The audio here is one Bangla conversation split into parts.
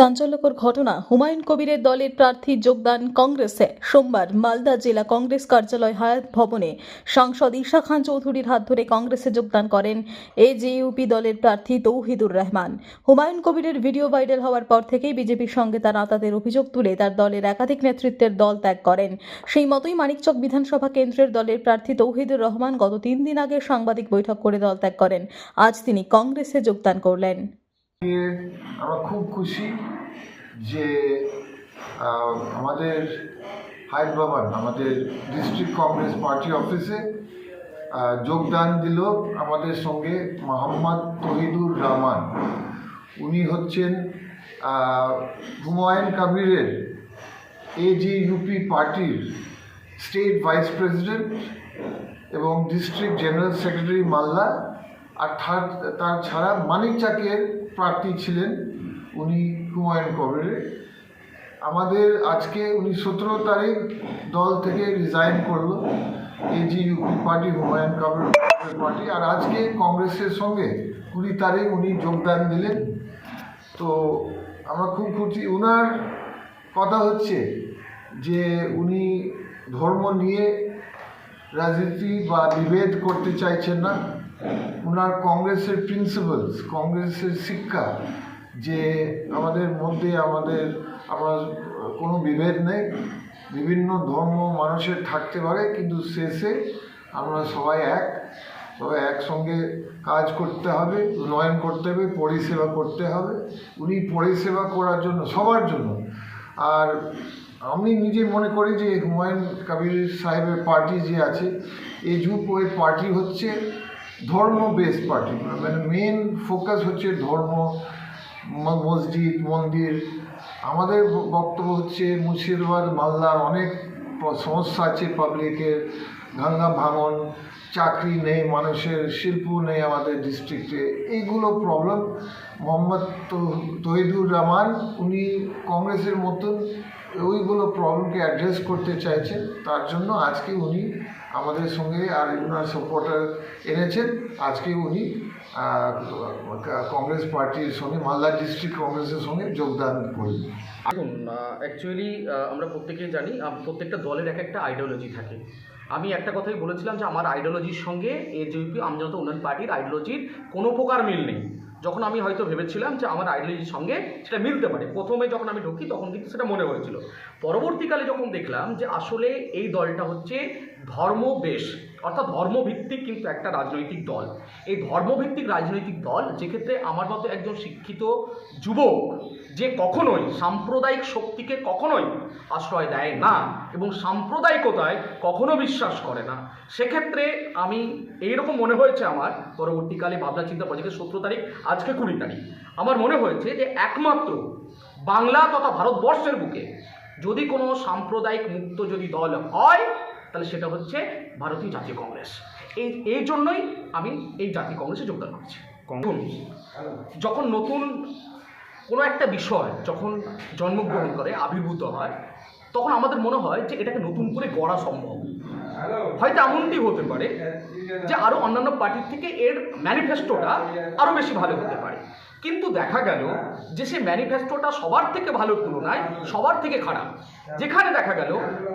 চাঞ্চল্যকর ঘটনা। হুমায়ুন কবিরের দলের প্রার্থী যোগদান কংগ্রেসে। সোমবার মালদা জেলা কংগ্রেস কার্যালয় হায়াত ভবনে সাংসদ ঈশা খান চৌধুরীর হাত ধরে কংগ্রেসে যোগদান করেন এজেইউপি দলের প্রার্থী তৌহিদুর রহমান। হুমায়ুন কবিরের ভিডিও ভাইরাল হওয়ার পর থেকেই বিজেপির সঙ্গে তার আঁতাতের অভিযোগ তুলে তার দলের একাধিক নেতৃত্বের দল ত্যাগ করেন। সেই মতোই মানিকচক বিধানসভা কেন্দ্রের দলের প্রার্থী তৌহিদুর রহমান গত 3 দিন আগে সাংবাদিক বৈঠক করে দল ত্যাগ করেন। আজ তিনি কংগ্রেসে যোগদান করলেন। আমরা খুব খুশি যে আমাদের হায়াত ভবন আমাদের ডিস্ট্রিক্ট কংগ্রেস পার্টি অফিসে যোগদান দিল আমাদের সঙ্গে মোহাম্মদ তৌহিদুর রহমান। উনি হচ্ছেন হুমায়ুন কবিরের এজেইউপি পার্টির স্টেট ভাইস প্রেসিডেন্ট এবং ডিস্ট্রিক্ট জেনারেল সেক্রেটারি মালদা। আর তার ছাড়া মানিকচকের প্রার্থী ছিলেন উনি হুমায়ুন কবিরের। আমাদের আজকে উনি 17 তারিখ দল থেকে রিজাইন করলো এজেইউপি পার্টি, হুমায়ুন কবির পার্টি। আর আজকে কংগ্রেসের সঙ্গে 20 তারিখ উনি যোগদান দিলেন। তো আমরা খুব খুশি। ওনার কথা হচ্ছে যে উনি ধর্ম নিয়ে রাজনীতি বা বিভেদ করতে চাইছেন না। ওনার কংগ্রেসের প্রিন্সিপালস, কংগ্রেসের শিক্ষা যে আমাদের মধ্যে আমরা কোনো বিভেদ নেই, বিভিন্ন ধর্ম মানুষের থাকতে পারে, কিন্তু শেষে আমরা সবাই একসঙ্গে কাজ করতে হবে, উন্নয়ন করতে হবে, পরিষেবা করতে হবে। উনি পরিষেবা করার জন্য সবার জন্য। আর আমি নিজে মনে করি যে হুমায়ুন কবির সাহেবের পার্টি যে আছে এজেইউপি পার্টি হচ্ছে ধর্ম বেস পার্টি, মানে মেন ফোকাস হচ্ছে ধর্ম, মসজিদ, মন্দির। আমাদের বক্তব্য হচ্ছে মুর্শিদাবাদ মালদার অনেক সমস্যা আছে পাবলিকের, গঙ্গা ভাঙন, চাকরি নেই মানুষের, শিল্প নেই আমাদের ডিস্ট্রিক্টে, এইগুলো প্রবলেম। মোহাম্মদ তৌহিদুর রহমান উনি কংগ্রেসের মতন ওইগুলো প্রবলেমকে অ্যাড্রেস করতে চাইছেন। তার জন্য আজকে উনি আমাদের সঙ্গে আর ওনার সাপোর্টার এনেছেন। আজকে উনি কংগ্রেস পার্টির সঙ্গে, মালদা ডিস্ট্রিক্ট কংগ্রেসের সঙ্গে যোগদান করবেন। দেখুন, অ্যাকচুয়ালি আমরা প্রত্যেকেই জানি প্রত্যেকটা দলের একটা আইডিওলজি থাকে। আমি একটা কথাই বলেছিলাম যে আমার আইডিওলজির সঙ্গে এজেইউপি আমজনতা উন্নয়ন পার্টির আইডিওলজির কোনো প্রকার মিল নেই। যখন আমি হয়তো ভেবেছিলাম যে আমার আইডিওলজির সঙ্গে সেটা মিলতে পারে, প্রথমে যখন আমি ঢুকি তখন কিন্তু সেটা মনে হয়েছিল। পরবর্তীকালে যখন দেখলাম যে আসলে এই দলটা হচ্ছে ধর্মবেশ, অর্থাৎ ধর্মভিত্তিক কিন্তু একটা রাজনৈতিক দল। এই ধর্মভিত্তিক রাজনৈতিক দল, যেক্ষেত্রে আমার মতো একজন শিক্ষিত যুবক যে কখনোই সাম্প্রদায়িক শক্তিকে কখনোই আশ্রয় দেয় না এবং সাম্প্রদায়িকতায় কখনো বিশ্বাস করে না, সেক্ষেত্রে আমি এইরকম মনে হয়েছে আমার পরবর্তীকালে ভাবনা চিন্তা প্রজেক্টের 17 তারিখ, আজকে 20 তারিখ, আমার মনে হয়েছে যে একমাত্র বাংলা তথা ভারতবর্ষের বুকে যদি কোনো সাম্প্রদায়িক মুক্ত যদি দল হয় তাহলে সেটা হচ্ছে ভারতীয় জাতীয় কংগ্রেস। এই জন্যই আমি এই জাতীয় কংগ্রেসে যোগদান করছি। যখন নতুন কোনো একটা বিষয় যখন জন্মগ্রহণ করে, আবির্ভূত হয়, তখন আমাদের মনে হয় যে এটাকে নতুন করে গড়া সম্ভব। হয়তো এমনটি হতে পারে যে আরও অন্যান্য পার্টির থেকে এর ম্যানিফেস্টোটা আরও বেশি ভালো হতে পারে, কিন্তু দেখা গেল যে সে ম্যানিফেস্টোটা সবার থেকে ভালোর তুলনায় সবার থেকে খারাপ। যেখানে দেখা গেল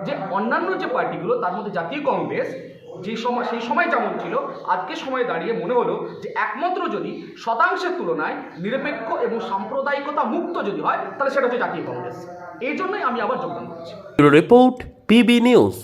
যে অন্যান্য যে পার্টিগুলো, তার মধ্যে জাতীয় কংগ্রেস সেই সময় যেমন ছিল, আজকের সময়ে দাঁড়িয়ে মনে হলো যে একমাত্র যদি শতাংশের তুলনায় নিরপেক্ষ এবং সাম্প্রদায়িকতা মুক্ত যদি হয় তাহলে সেটা হচ্ছে জাতীয় কংগ্রেস। এই জন্যই আমি আবার যোগদান করছি। Report PB news.